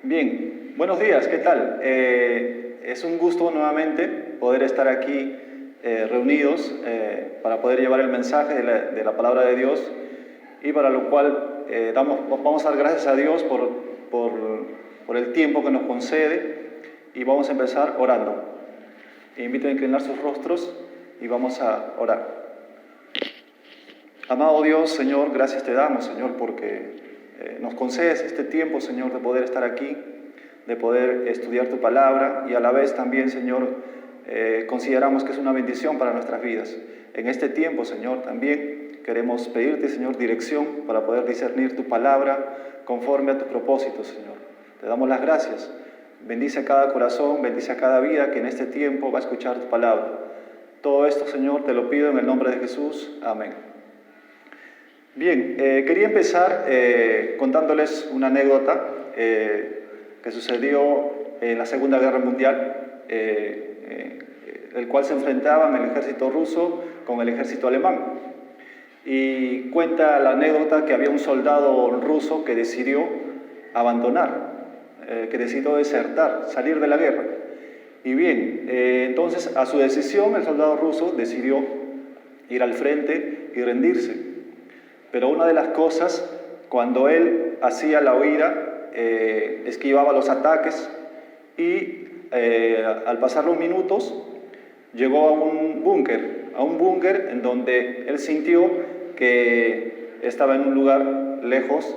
Bien, buenos días, ¿qué tal? Es un gusto nuevamente poder estar aquí reunidos para poder llevar el mensaje de la palabra de Dios y para lo cual vamos a dar gracias a Dios por el tiempo que nos concede y vamos a empezar orando. Invito a inclinar sus rostros y vamos a orar. Amado Dios, Señor, gracias te damos, Señor, porque nos concedes este tiempo, Señor, de poder estar aquí, de poder estudiar tu palabra y a la vez también, Señor, consideramos que es una bendición para nuestras vidas. En este tiempo, Señor, también queremos pedirte, Señor, dirección para poder discernir tu palabra conforme a tus propósitos, Señor. Te damos las gracias. Bendice a cada corazón, bendice a cada vida que en este tiempo va a escuchar tu palabra. Todo esto, Señor, te lo pido en el nombre de Jesús. Amén. Bien, quería empezar contándoles una anécdota que sucedió en la Segunda Guerra Mundial, el cual se enfrentaban el ejército ruso con el ejército alemán. Y cuenta la anécdota que había un soldado ruso que decidió abandonar, que decidió desertar, salir de la guerra. Y bien, entonces a su decisión el soldado ruso decidió ir al frente y rendirse. Pero una de las cosas, cuando él hacía la huida, esquivaba los ataques y al pasar los minutos llegó a un búnker en donde él sintió que estaba en un lugar lejos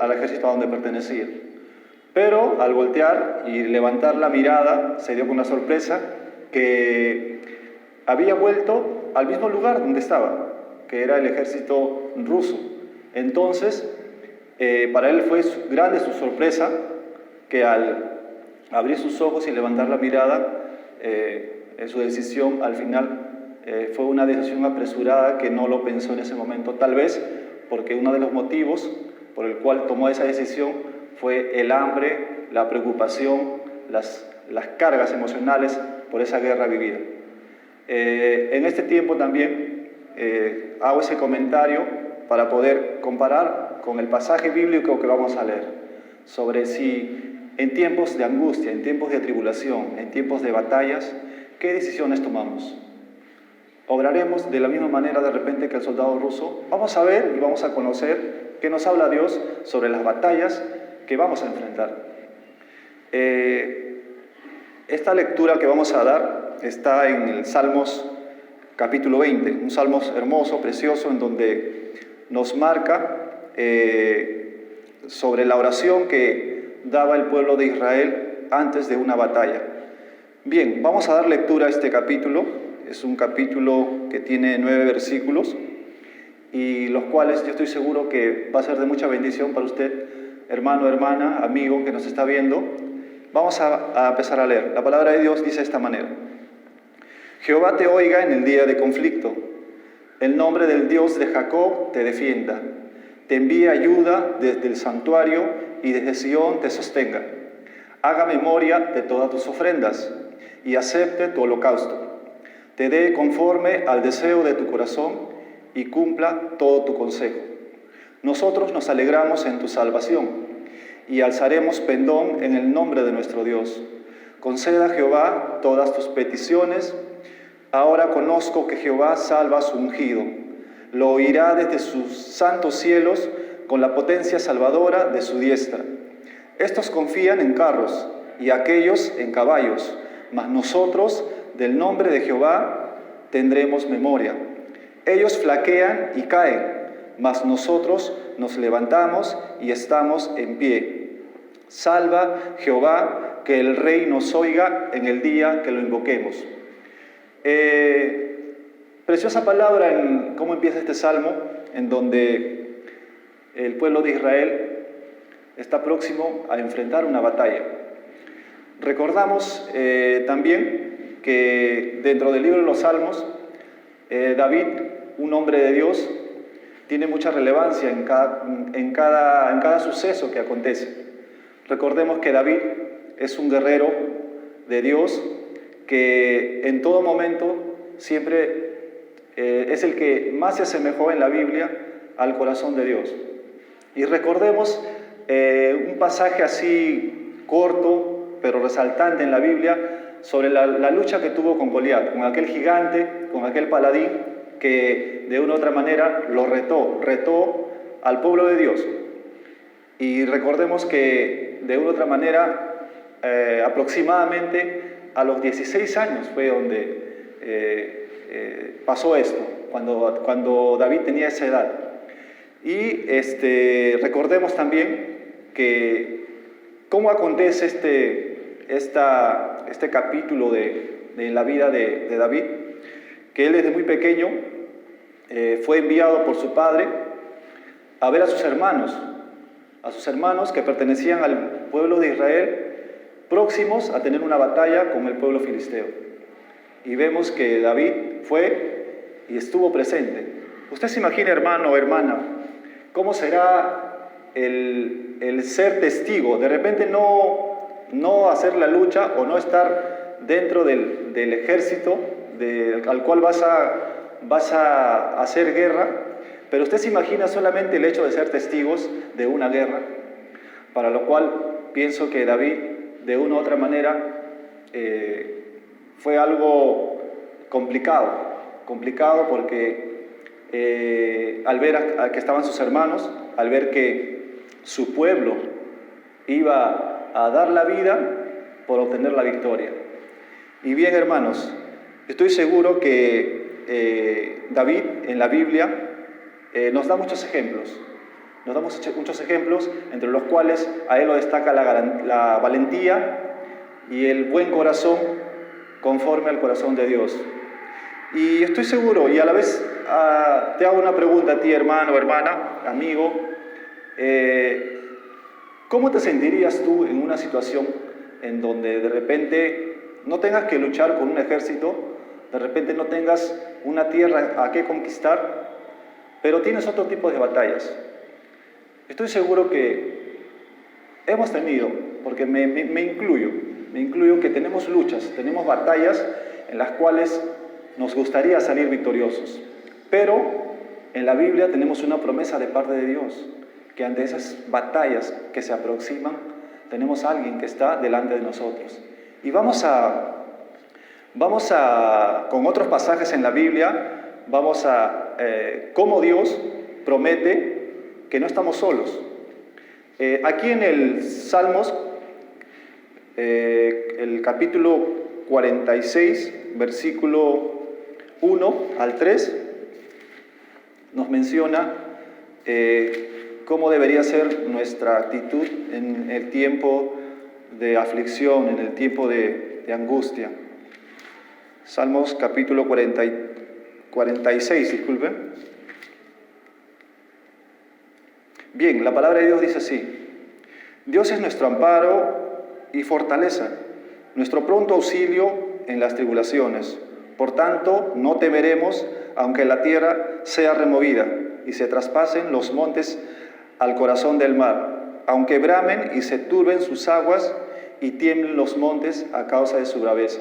al ejército a donde pertenecía. Pero al voltear y levantar la mirada, se dio con la sorpresa que había vuelto al mismo lugar donde estaba, que era el ejército ruso. Entonces, para él fue grande su sorpresa que al abrir sus ojos y levantar la mirada, su decisión al final fue una decisión apresurada que no lo pensó en ese momento, tal vez porque uno de los motivos por el cual tomó esa decisión fue el hambre, la preocupación, las cargas emocionales por esa guerra vivida. En este tiempo también hago ese comentario para poder comparar con el pasaje bíblico que vamos a leer sobre si en tiempos de angustia, en tiempos de tribulación, en tiempos de batallas, ¿qué decisiones tomamos? ¿Obraremos de la misma manera de repente que el soldado ruso? Vamos a ver y vamos a conocer qué nos habla Dios sobre las batallas que vamos a enfrentar. Esta lectura que vamos a dar está en el Salmos capítulo 20, un salmo hermoso, precioso, en donde nos marca sobre la oración que daba el pueblo de Israel antes de una batalla. Bien, vamos a dar lectura a este capítulo. Es un capítulo que tiene 9 versículos y los cuales yo estoy seguro que va a ser de mucha bendición para usted, hermano, hermana, amigo que nos está viendo. Vamos a empezar a leer. La palabra de Dios dice de esta manera: Jehová te oiga en el día de conflicto. El nombre del Dios de Jacob te defienda. Te envíe ayuda desde el santuario y desde Sión te sostenga. Haga memoria de todas tus ofrendas y acepte tu holocausto. Te dé conforme al deseo de tu corazón y cumpla todo tu consejo. Nosotros nos alegramos en tu salvación y alzaremos pendón en el nombre de nuestro Dios. Conceda a Jehová todas tus peticiones. Ahora conozco que Jehová salva a su ungido. Lo oirá desde sus santos cielos con la potencia salvadora de su diestra. Estos confían en carros y aquellos en caballos, mas nosotros del nombre de Jehová tendremos memoria. Ellos flaquean y caen, mas nosotros nos levantamos y estamos en pie. Salva Jehová, que el Rey nos oiga en el día que lo invoquemos. Preciosa palabra en cómo empieza este salmo, en donde el pueblo de Israel está próximo a enfrentar una batalla. Recordamos también que dentro del libro de los Salmos, David, un hombre de Dios, tiene mucha relevancia en cada suceso que acontece. Recordemos que David es un guerrero de Dios que en todo momento siempre es el que más se asemejó en la Biblia al corazón de Dios. Y recordemos un pasaje así corto, pero resaltante en la Biblia, sobre la lucha que tuvo con Goliat, con aquel gigante, con aquel paladín, que de una u otra manera lo retó al pueblo de Dios. Y recordemos que de una u otra manera, aproximadamente a los 16 años fue donde pasó esto, cuando David tenía esa edad. Y recordemos también que cómo acontece este capítulo de la vida de David, que él desde muy pequeño fue enviado por su padre a ver a sus hermanos que pertenecían al pueblo de Israel, próximos a tener una batalla con el pueblo filisteo. Y vemos que David fue y estuvo presente. Usted se imagina, hermano o hermana, cómo será el ser testigo, de repente no hacer la lucha o no estar dentro del ejército al cual vas a hacer guerra, pero usted se imagina solamente el hecho de ser testigos de una guerra, para lo cual pienso que David, de una u otra manera, fue algo complicado porque al ver a que estaban sus hermanos, al ver que su pueblo iba a dar la vida por obtener la victoria. Y bien, hermanos, estoy seguro que David en la Biblia nos da muchos ejemplos. Nos da muchos ejemplos, entre los cuales a él lo destaca la valentía y el buen corazón conforme al corazón de Dios. Y estoy seguro, y a la vez te hago una pregunta a ti, hermano, hermana, amigo. ¿Cómo te sentirías tú en una situación en donde de repente no tengas que luchar con un ejército, de repente no tengas una tierra a que conquistar, pero tienes otro tipo de batallas? Estoy seguro que hemos tenido, porque me incluyo que tenemos luchas, tenemos batallas en las cuales nos gustaría salir victoriosos. Pero en la Biblia tenemos una promesa de parte de Dios, que ante esas batallas que se aproximan, tenemos a alguien que está delante de nosotros. Y vamos a con otros pasajes en la Biblia, cómo Dios promete que no estamos solos. Aquí en el Salmos, el capítulo 46, versículo 1 al 3, nos menciona cómo debería ser nuestra actitud en el tiempo de aflicción, en el tiempo de angustia. Salmos capítulo 46, disculpe. Bien, la palabra de Dios dice así: Dios es nuestro amparo y fortaleza, nuestro pronto auxilio en las tribulaciones. Por tanto, no temeremos, aunque la tierra sea removida y se traspasen los montes al corazón del mar, aunque bramen y se turben sus aguas y tiemblen los montes a causa de su braveza.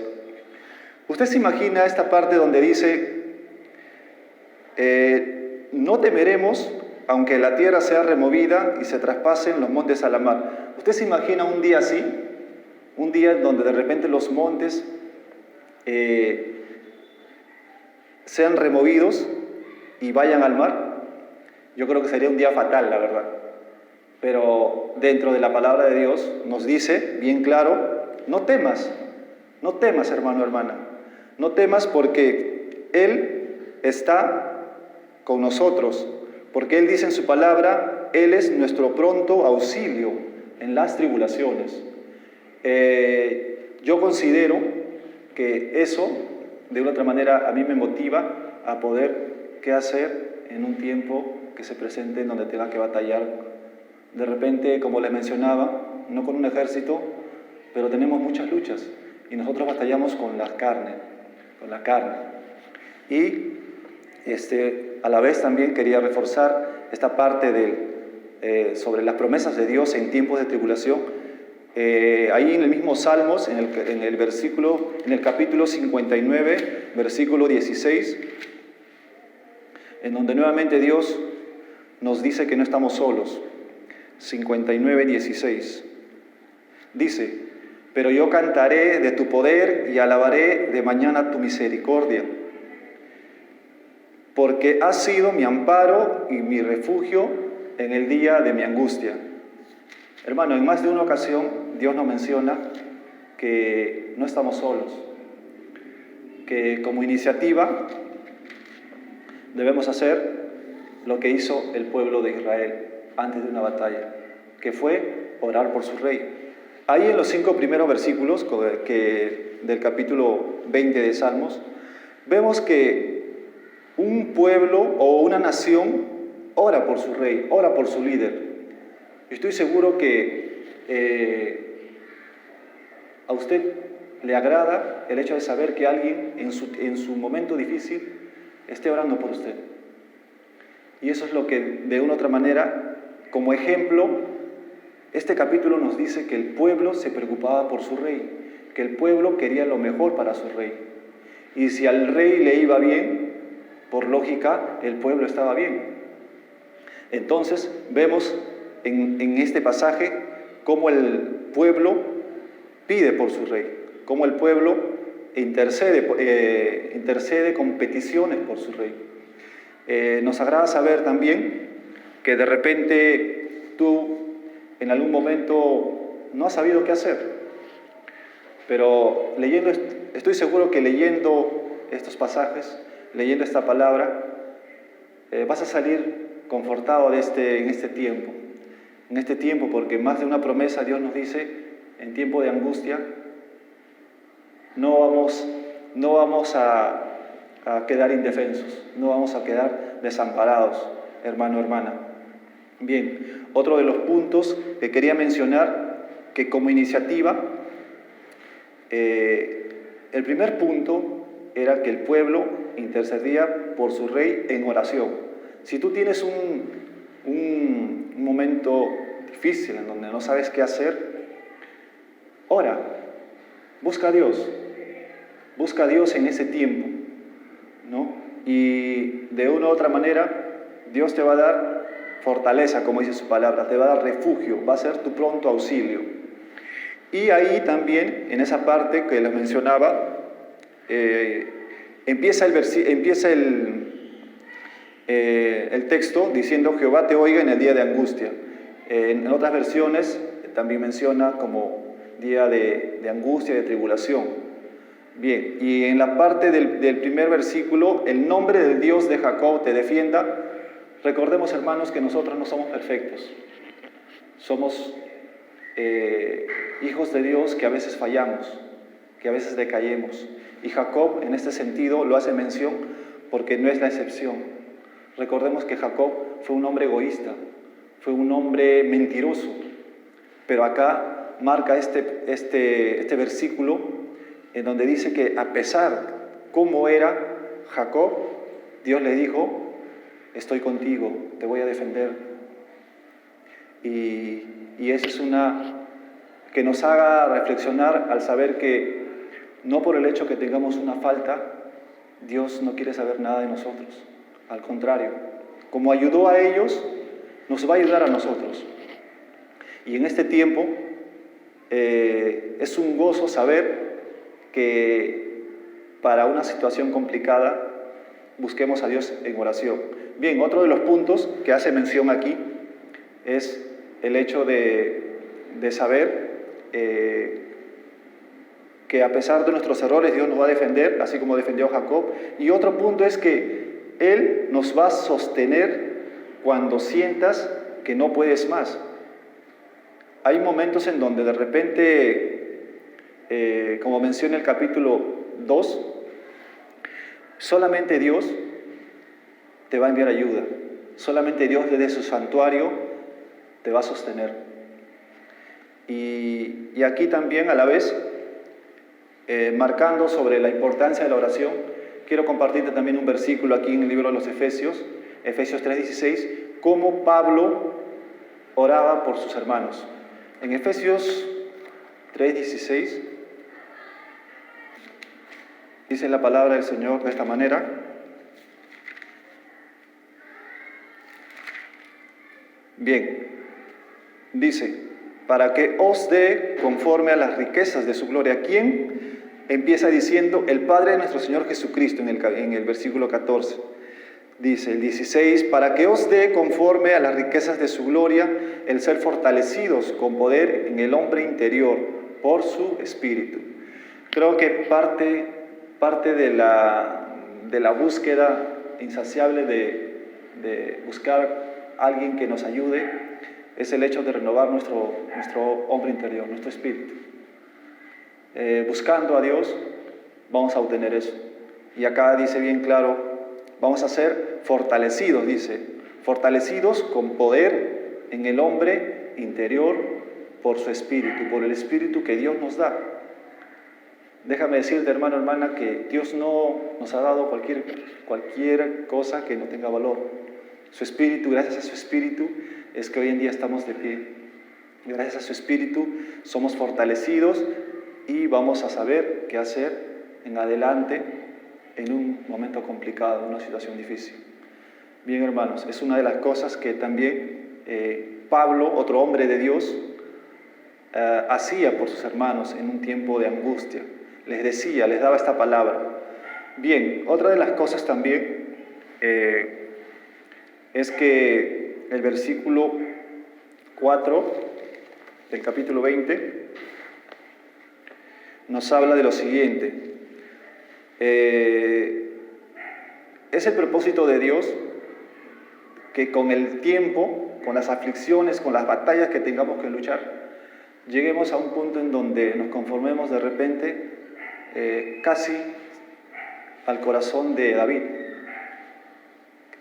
¿Usted se imagina esta parte donde dice, no temeremos, aunque la tierra sea removida y se traspasen los montes a la mar? ¿Usted se imagina un día así? Un día donde de repente los montes sean removidos y vayan al mar. Yo creo que sería un día fatal, la verdad. Pero dentro de la palabra de Dios nos dice bien claro, no temas, hermano, hermana. No temas porque Él está con nosotros, porque Él dice en su palabra, Él es nuestro pronto auxilio en las tribulaciones. Yo considero que eso, de una otra manera, a mí me motiva a poder qué hacer en un tiempo que se presente en donde tenga que batallar. De repente, como les mencionaba, no con un ejército, pero tenemos muchas luchas y nosotros batallamos con la carne. Y a la vez también quería reforzar esta parte sobre las promesas de Dios en tiempos de tribulación. Ahí en el mismo Salmos, en el capítulo 59, versículo 16, en donde nuevamente Dios nos dice que no estamos solos. 59:16. Dice: pero yo cantaré de tu poder y alabaré de mañana tu misericordia, porque has sido mi amparo y mi refugio en el día de mi angustia. Hermano, en más de una ocasión Dios nos menciona que no estamos solos, que como iniciativa debemos hacer lo que hizo el pueblo de Israel antes de una batalla, que fue orar por su rey. Ahí en los 5 primeros versículos del capítulo 20 de Salmos, vemos que un pueblo o una nación ora por su rey, ora por su líder. Estoy seguro que a usted le agrada el hecho de saber que alguien en su momento difícil esté orando por usted. Y eso es lo que, de una u otra manera, como ejemplo, este capítulo nos dice que el pueblo se preocupaba por su rey, que el pueblo quería lo mejor para su rey. Y si al rey le iba bien, por lógica, el pueblo estaba bien. Entonces, vemos en este pasaje cómo el pueblo pide por su rey, cómo el pueblo intercede con peticiones por su rey. Nos agrada saber también que de repente tú en algún momento no has sabido qué hacer, pero estoy seguro que leyendo estos pasajes, leyendo esta palabra, vas a salir confortado en este tiempo, porque más de una promesa Dios nos dice: en tiempo de angustia no vamos a quedar indefensos, no vamos a quedar desamparados, hermano, hermana. Bien, otro de los puntos que quería mencionar, que como iniciativa, el primer punto era que el pueblo intercedía por su rey en oración. Si tú tienes un momento difícil en donde no sabes qué hacer, ora, busca a Dios en ese tiempo, ¿no? Y de una u otra manera, Dios te va a dar fortaleza, como dice su palabra, te va a dar refugio, va a ser tu pronto auxilio. Y ahí también, en esa parte que les mencionaba, empieza el texto diciendo: Jehová te oiga en el día de angustia. En otras versiones también menciona como día de angustia, de tribulación. Bien, y en la parte del primer versículo, el nombre del Dios de Jacob te defienda. Recordemos, hermanos, que nosotros no somos perfectos. Somos hijos de Dios que a veces fallamos, que a veces decaemos. Y Jacob, en este sentido, lo hace mención porque no es la excepción. Recordemos que Jacob fue un hombre egoísta, fue un hombre mentiroso. Pero acá marca este versículo en donde dice que a pesar cómo era Jacob, Dios le dijo: estoy contigo, te voy a defender. Y eso es que nos haga reflexionar al saber que no por el hecho que tengamos una falta, Dios no quiere saber nada de nosotros. Al contrario, como ayudó a ellos, nos va a ayudar a nosotros. Y en este tiempo es un gozo saber que para una situación complicada busquemos a Dios en oración. Bien, otro de los puntos que hace mención aquí es el hecho de saber que a pesar de nuestros errores Dios nos va a defender, así como defendió a Jacob. Y otro punto es que Él nos va a sostener cuando sientas que no puedes más. Hay momentos en donde de repente, como menciona el capítulo 2, solamente Dios te va a enviar ayuda. Solamente Dios desde su santuario te va a sostener. Y aquí también a la vez, marcando sobre la importancia de la oración, quiero compartirte también un versículo aquí en el libro de los Efesios 3:16, cómo Pablo oraba por sus hermanos. En Efesios 3:16 dice la palabra del Señor de esta manera: bien, Dice, para que os dé conforme a las riquezas de su gloria. ¿Quién? Empieza diciendo el Padre de nuestro Señor Jesucristo en el versículo 14. Dice el 16, para que os dé conforme a las riquezas de su gloria el ser fortalecidos con poder en el hombre interior por su Espíritu. Creo que parte de la búsqueda insaciable de buscar a alguien que nos ayude es el hecho de renovar nuestro hombre interior, nuestro espíritu. Buscando a Dios vamos a obtener eso. Y acá dice bien claro, vamos a ser fortalecidos, dice, fortalecidos con poder en el hombre interior por su espíritu, por el espíritu que Dios nos da. Déjame decirte, hermano, hermana, que Dios no nos ha dado cualquier cosa que no tenga valor. Su espíritu, gracias a su espíritu, es que hoy en día estamos de pie. Gracias a su espíritu somos fortalecidos y vamos a saber qué hacer en adelante en un momento complicado, en una situación difícil. Bien, hermanos, es una de las cosas que también Pablo, otro hombre de Dios, hacía por sus hermanos en un tiempo de angustia. Les decía, les daba esta palabra. Bien, otra de las cosas también es que el versículo 4 del capítulo 20 nos habla de lo siguiente. Es el propósito de Dios que con el tiempo, con las aflicciones, con las batallas que tengamos que luchar, lleguemos a un punto en donde nos conformemos de repente casi al corazón de David.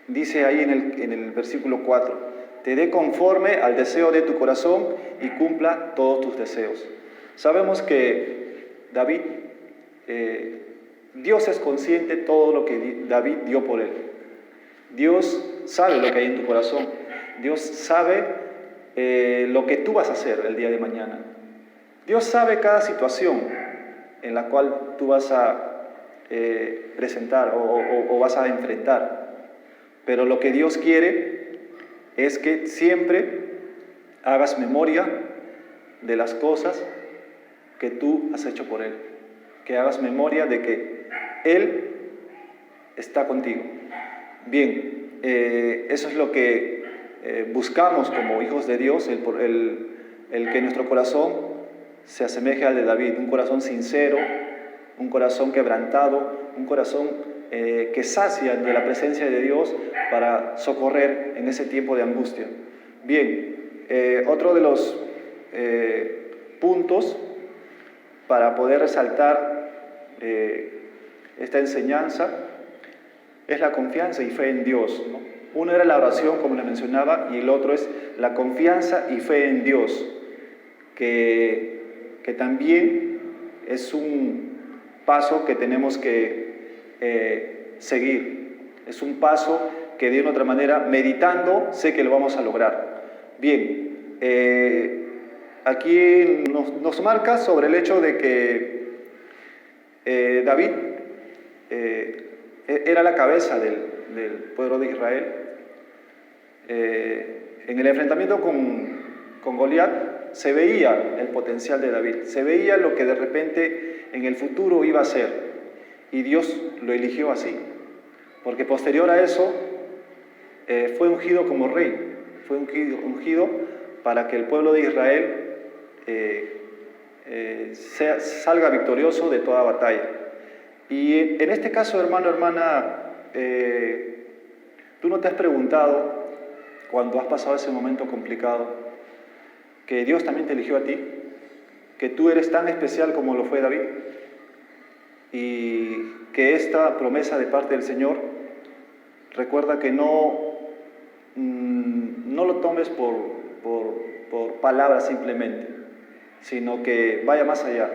Dice ahí en el versículo 4, te dé conforme al deseo de tu corazón y cumpla todos tus deseos. Sabemos que David, Dios es consciente de todo lo que David dio por él. Dios sabe lo que hay en tu corazón. Dios sabe lo que tú vas a hacer el día de mañana. Dios sabe cada situación en la cual tú vas a presentar o vas a enfrentar. Pero lo que Dios quiere es que siempre hagas memoria de las cosas que tú has hecho por Él. Que hagas memoria de que Él está contigo. Bien, eso es lo que buscamos como hijos de Dios, el que nuestro corazón se asemeje al de David, un corazón sincero, un corazón quebrantado, un corazón que sacia de la presencia de Dios para socorrer en ese tiempo de angustia. Bien, otro de los puntos para poder resaltar esta enseñanza es la confianza y fe en Dios, ¿no? Uno era la oración, como le mencionaba, y el otro es la confianza y fe en Dios, que también es un paso que tenemos que seguir. Es un paso que de una u otra manera, meditando, sé que lo vamos a lograr. Bien, aquí nos marca sobre el hecho de que David era la cabeza del pueblo de Israel. En el enfrentamiento con Goliat se veía el potencial de David, se veía lo que de repente en el futuro iba a ser, y Dios lo eligió así, porque posterior a eso fue ungido como rey, fue ungido para que el pueblo de Israel salga victorioso de toda batalla. Y en este caso, hermano, hermana, ¿tú no te has preguntado cuando has pasado ese momento complicado que Dios también te eligió a ti? Que tú eres tan especial como lo fue David, y que esta promesa de parte del Señor, recuerda que no lo tomes por palabras simplemente, sino que vaya más allá,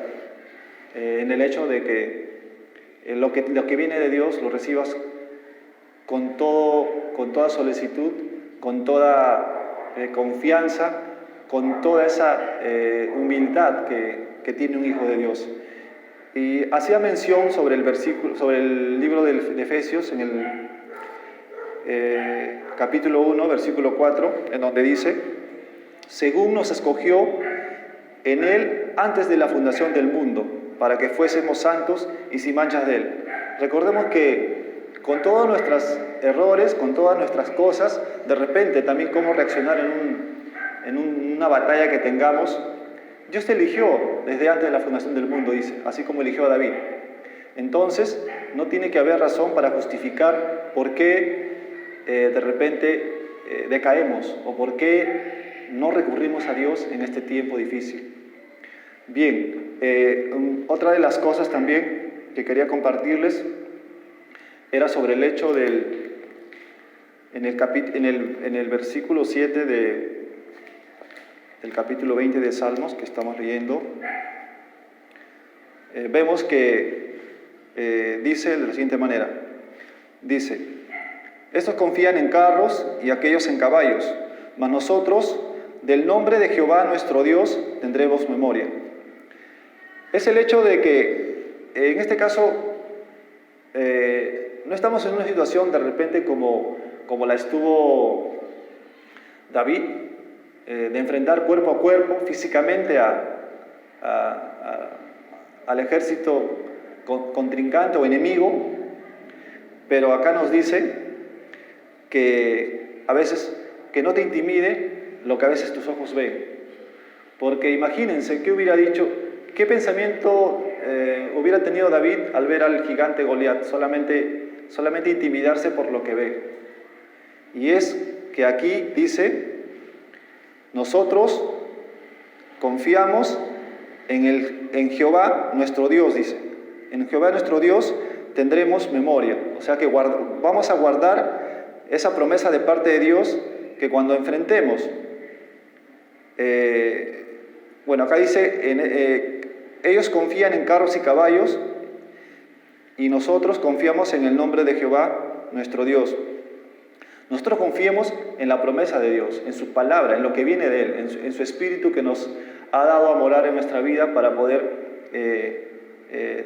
en el hecho de que lo que viene de Dios lo recibas con toda solicitud, con toda confianza, con toda esa humildad que tiene un hijo de Dios. Y hacía mención sobre el libro de Efesios, en el capítulo 1, versículo 4, en donde dice, según nos escogió en Él antes de la fundación del mundo, para que fuésemos santos y sin manchas de Él. Recordemos que con todos nuestros errores, con todas nuestras cosas, de repente también cómo reaccionar en una batalla que tengamos, Dios te eligió desde antes de la fundación del mundo, dice, así como eligió a David. Entonces, no tiene que haber razón para justificar por qué de repente decaemos o por qué no recurrimos a Dios en este tiempo difícil. Bien, otra de las cosas también que quería compartirles era sobre el hecho en el versículo 7 del capítulo 20 de Salmos que estamos leyendo, vemos que dice de la siguiente manera, dice, estos confían en carros y aquellos en caballos, mas nosotros del nombre de Jehová nuestro Dios tendremos memoria. Es el hecho de que en este caso no estamos en una situación de repente como la estuvo David, de enfrentar cuerpo a cuerpo físicamente al ejército contrincante o enemigo, pero acá nos dice que a veces que no te intimide lo que a veces tus ojos ven, porque imagínense qué hubiera dicho, qué pensamiento hubiera tenido David al ver al gigante Goliat, solamente intimidarse por lo que ve. Y es que aquí dice, nosotros confiamos en Jehová nuestro Dios, dice. En Jehová nuestro Dios tendremos memoria. O sea que vamos a guardar esa promesa de parte de Dios que cuando enfrentemos, bueno, acá dice, ellos confían en carros y caballos y nosotros confiamos en el nombre de Jehová nuestro Dios. Nosotros confiemos en la promesa de Dios, en su palabra, en lo que viene de Él, en su Espíritu que nos ha dado a morar en nuestra vida para poder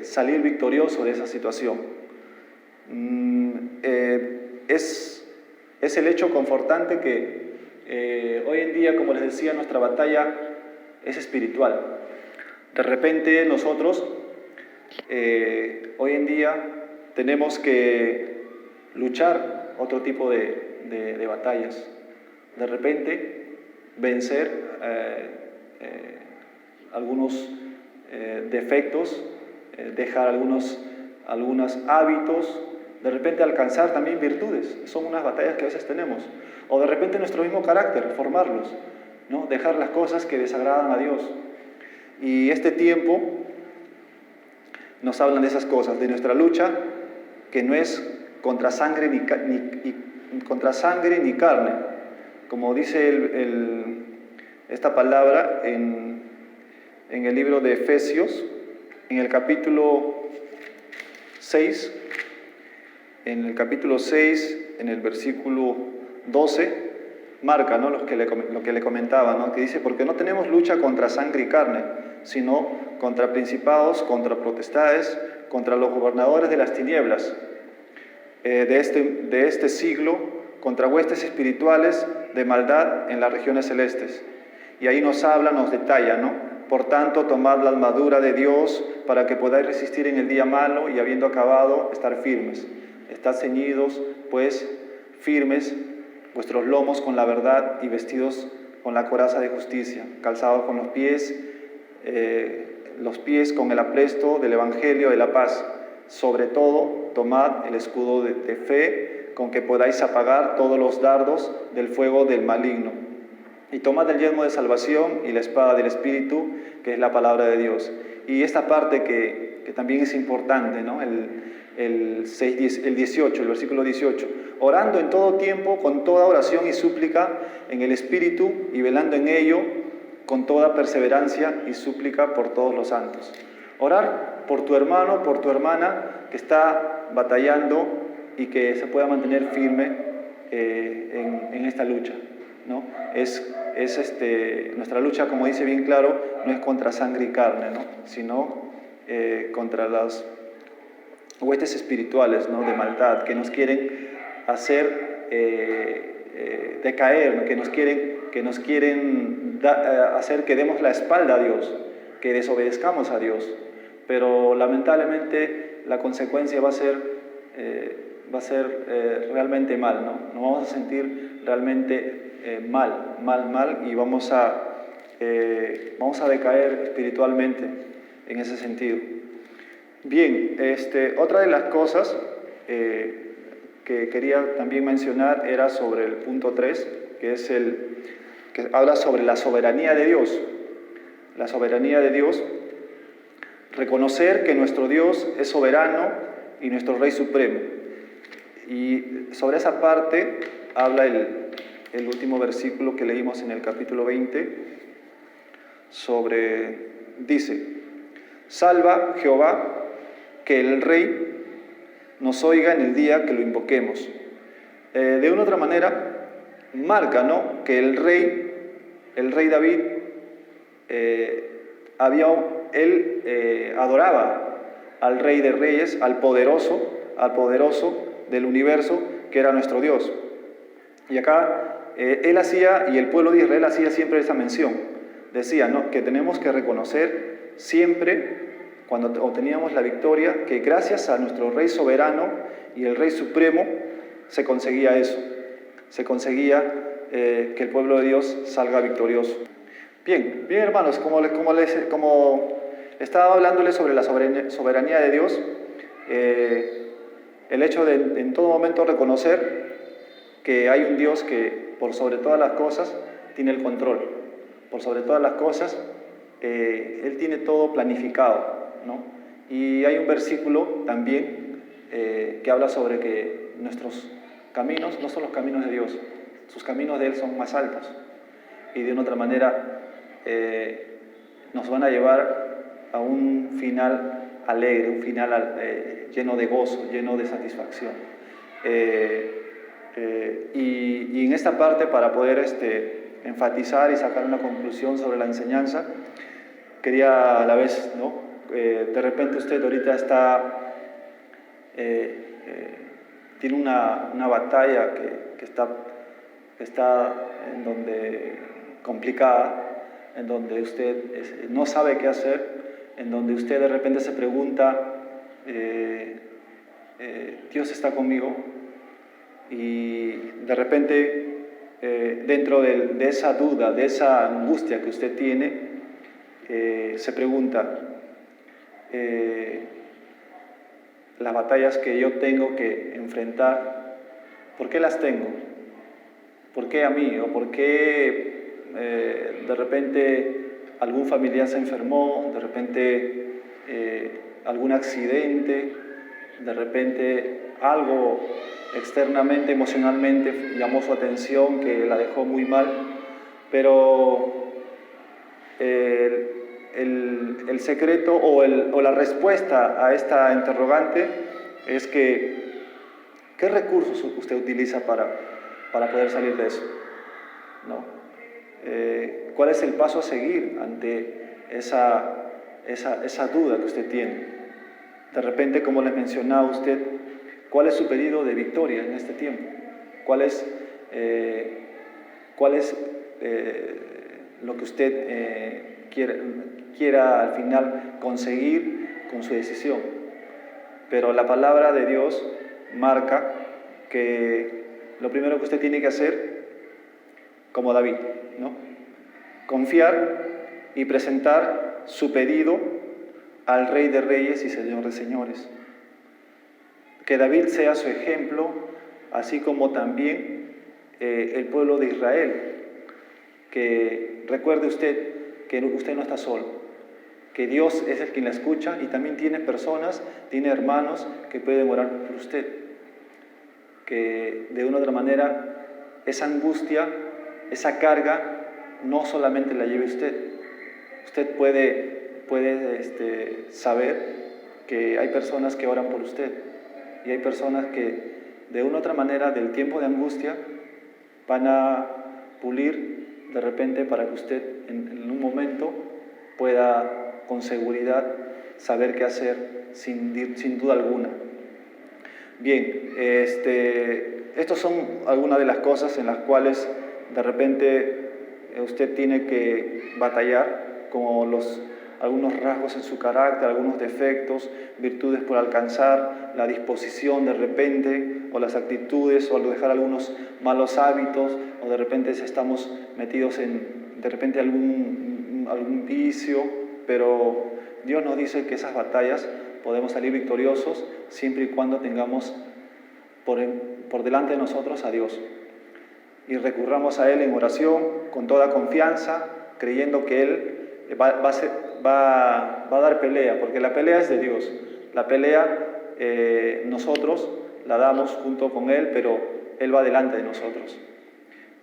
salir victorioso de esa situación. Es el hecho confortante que hoy en día, como les decía, nuestra batalla es espiritual. De repente nosotros hoy en día tenemos que luchar otro tipo de batallas. De repente vencer algunos defectos, dejar algunos hábitos, de repente alcanzar también virtudes. Son unas batallas que a veces tenemos. O de repente nuestro mismo carácter, formarlos, ¿no? Dejar las cosas que desagradan a Dios. Y este tiempo nos hablan de esas cosas, de nuestra lucha, que no es contra sangre ni carne, como dice esta palabra en el libro de Efesios, en el capítulo 6, en el versículo 12, marca, ¿no? lo que le comentaba, ¿no? Que dice, porque no tenemos lucha contra sangre y carne, sino contra principados, contra potestades, contra los gobernadores de las tinieblas de este siglo, contra huestes espirituales de maldad en las regiones celestes. Y ahí nos habla, nos detalla, ¿no? Por tanto, tomad la armadura de Dios para que podáis resistir en el día malo y habiendo acabado, estar firmes. Estad ceñidos, pues, firmes, vuestros lomos con la verdad y vestidos con la coraza de justicia, calzados con los pies con el apresto del Evangelio de la paz. Sobre todo, tomad el escudo de fe con que podáis apagar todos los dardos del fuego del maligno. Y tomad el yelmo de salvación y la espada del Espíritu, que es la palabra de Dios. Y esta parte que también es importante, ¿no? El 18, el versículo 18. Orando en todo tiempo, con toda oración y súplica en el Espíritu, y velando en ello, con toda perseverancia y súplica por todos los santos. Orar por tu hermano, por tu hermana que está batallando y que se pueda mantener firme en esta lucha, ¿no? Nuestra lucha, como dice bien claro, no es contra sangre y carne, ¿no? Sino contra las huestes espirituales, ¿no? De maldad, que nos quieren hacer decaer, que nos quieren hacer que demos la espalda a Dios, que desobedezcamos a Dios. Pero lamentablemente la consecuencia va a ser realmente mal, ¿no? Nos vamos a sentir realmente mal, y vamos a decaer espiritualmente en ese sentido. Bien, otra de las cosas que quería también mencionar era sobre el punto 3, que habla sobre la soberanía de Dios. La soberanía de Dios, reconocer que nuestro Dios es soberano y nuestro Rey Supremo. Y sobre esa parte habla el último versículo que leímos en el capítulo 20, dice: salva Jehová, que el Rey nos oiga en el día que lo invoquemos. De una u otra manera, marca, ¿no?, que el rey David, adoraba al Rey de Reyes, al poderoso del universo, que era nuestro Dios. Y acá él hacía, y el pueblo de Israel hacía siempre esa mención. Decía, ¿no?, que tenemos que reconocer siempre, cuando obteníamos la victoria, que gracias a nuestro Rey soberano y el Rey Supremo se conseguía eso. Se conseguía que el pueblo de Dios salga victorioso. Bien hermanos, como estaba hablándoles sobre la soberanía de Dios, el hecho de en todo momento reconocer que hay un Dios que por sobre todas las cosas tiene el control, por sobre todas las cosas Él tiene todo planificado, ¿no? Y hay un versículo también que habla sobre que nuestros caminos no son los caminos de Dios, sus caminos de Él son más altos, y de una otra manera nos van a llevar a un final alegre, un final lleno de gozo, lleno de satisfacción. Y en esta parte, para poder enfatizar y sacar una conclusión sobre la enseñanza, quería a la vez, ¿no?, de repente usted ahorita tiene una batalla que está en donde complicada, en donde usted no sabe qué hacer, en donde usted de repente se pregunta, ¿Dios está conmigo? Y de repente, dentro de esa duda, de esa angustia que usted tiene, se pregunta, las batallas que yo tengo que enfrentar, ¿por qué las tengo? ¿Por qué a mí? ¿O por qué de repente algún familiar se enfermó? ¿De repente algún accidente? ¿De repente algo externamente, emocionalmente llamó su atención que la dejó muy mal? Pero el secreto o la respuesta a esta interrogante es que ¿qué recursos usted utiliza para poder salir de eso? ¿No? ¿Cuál es el paso a seguir ante esa duda que usted tiene? De repente, como les mencionaba usted, ¿cuál es su pedido de victoria en este tiempo? ¿Cuál es lo que usted quiera al final conseguir con su decisión? Pero la palabra de Dios marca que lo primero que usted tiene que hacer, como David, ¿no?, confiar y presentar su pedido al Rey de Reyes y Señor de Señores. Que David sea su ejemplo, así como también el pueblo de Israel. Que recuerde usted que usted no está solo, que Dios es el quien la escucha, y también tiene personas, tiene hermanos que pueden orar por usted. Que de una u otra manera esa angustia, esa carga, no solamente la lleve usted. Usted puede saber que hay personas que oran por usted, y hay personas que de una u otra manera del tiempo de angustia van a pulir de repente para que usted en un momento pueda con seguridad saber qué hacer sin duda alguna. Bien, estas son algunas de las cosas en las cuales de repente usted tiene que batallar, como algunos rasgos en su carácter, algunos defectos, virtudes por alcanzar, la disposición de repente, o las actitudes, o al dejar algunos malos hábitos, o de repente si estamos metidos en de repente algún vicio, pero Dios nos dice que esas batallas podemos salir victoriosos siempre y cuando tengamos por delante de nosotros a Dios y recurramos a Él en oración con toda confianza, creyendo que Él va a dar pelea, porque la pelea es de Dios. La pelea nosotros la damos junto con Él, pero Él va delante de nosotros.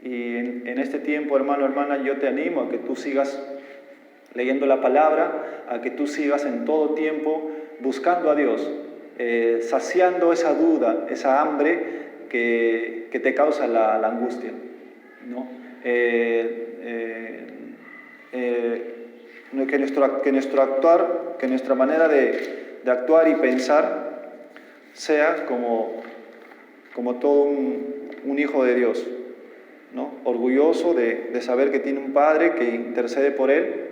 Y en este tiempo, hermano, hermana, yo te animo a que tú sigas leyendo la palabra, a que tú sigas en todo tiempo buscando a Dios, saciando esa duda, esa hambre que te causa la angustia, ¿no? Que nuestra manera de actuar y pensar sea como todo un hijo de Dios, ¿no? Orgulloso de saber que tiene un Padre que intercede por él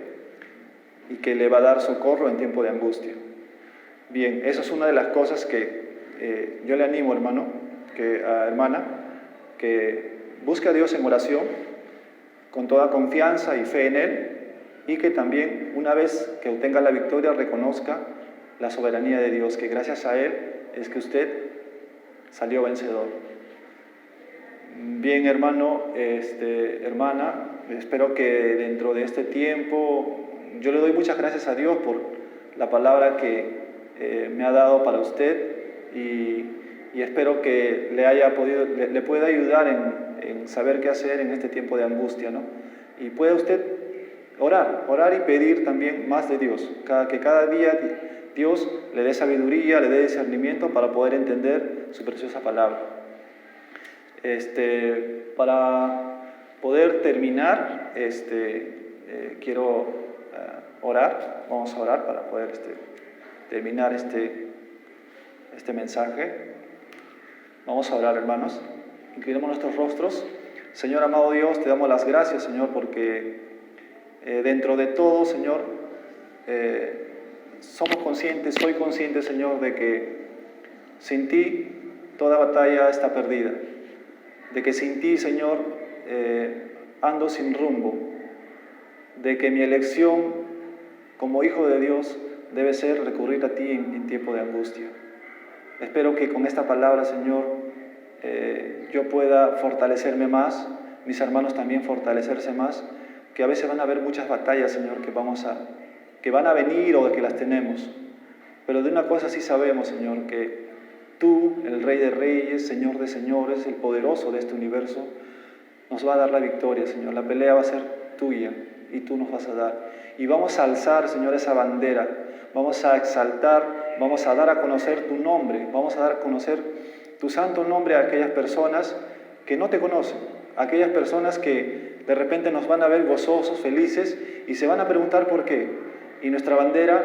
y que le va a dar socorro en tiempo de angustia. Bien, eso es una de las cosas que yo le animo, hermano, hermana, que busque a Dios en oración con toda confianza y fe en Él, y que también, una vez que obtenga la victoria, reconozca la soberanía de Dios, que gracias a Él es que usted salió vencedor. Bien, hermano, hermana, espero que dentro de este tiempo, yo le doy muchas gracias a Dios por la palabra que me ha dado para usted, y espero que le pueda ayudar en saber qué hacer en este tiempo de angustia, ¿no? Y pueda usted orar y pedir también más de Dios, que cada día Dios le dé sabiduría, le dé discernimiento para poder entender su preciosa palabra. Para poder terminar, quiero orar. Vamos a orar para poder terminar este mensaje. Vamos a orar, hermanos. Inclinemos nuestros rostros. Señor, amado Dios, te damos las gracias, Señor, porque dentro de todo, Señor, soy consciente, Señor, de que sin ti toda batalla está perdida. De que sin ti, Señor, ando sin rumbo. De que mi elección como hijo de Dios debe ser recurrir a ti en tiempo de angustia. Espero que con esta palabra, Señor, yo pueda fortalecerme más, mis hermanos también fortalecerse más, que a veces van a haber muchas batallas, Señor, que van a venir o que las tenemos. Pero de una cosa sí sabemos, Señor, que tú, el Rey de Reyes, Señor de Señores, el poderoso de este universo, nos va a dar la victoria, Señor. La pelea va a ser tuya y tú nos vas a dar. Y vamos a alzar, Señor, esa bandera. Vamos a exaltar, vamos a dar a conocer tu nombre, vamos a dar a conocer tu santo nombre a aquellas personas que no te conocen, a aquellas personas que de repente nos van a ver gozosos, felices, y se van a preguntar por qué. Y nuestra bandera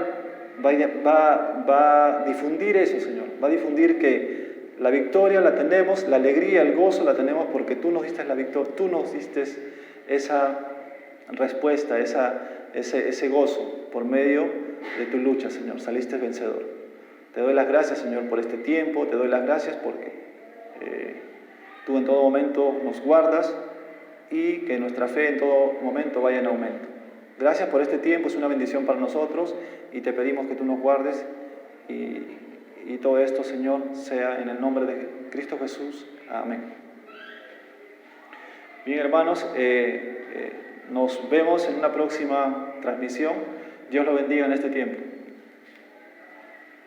va a difundir eso, Señor. Va a difundir que la victoria la tenemos, la alegría, el gozo la tenemos porque tú nos diste la victoria, tú nos diste esa respuesta, ese gozo por medio de tu lucha, Señor. Saliste vencedor. Te doy las gracias, Señor, por este tiempo. Te doy las gracias porque tú en todo momento nos guardas y que nuestra fe en todo momento vaya en aumento. Gracias por este tiempo, es una bendición para nosotros y te pedimos que tú nos guardes y todo esto, Señor, sea en el nombre de Cristo Jesús. Amén. Bien, hermanos, nos vemos en una próxima transmisión. Dios los bendiga en este tiempo.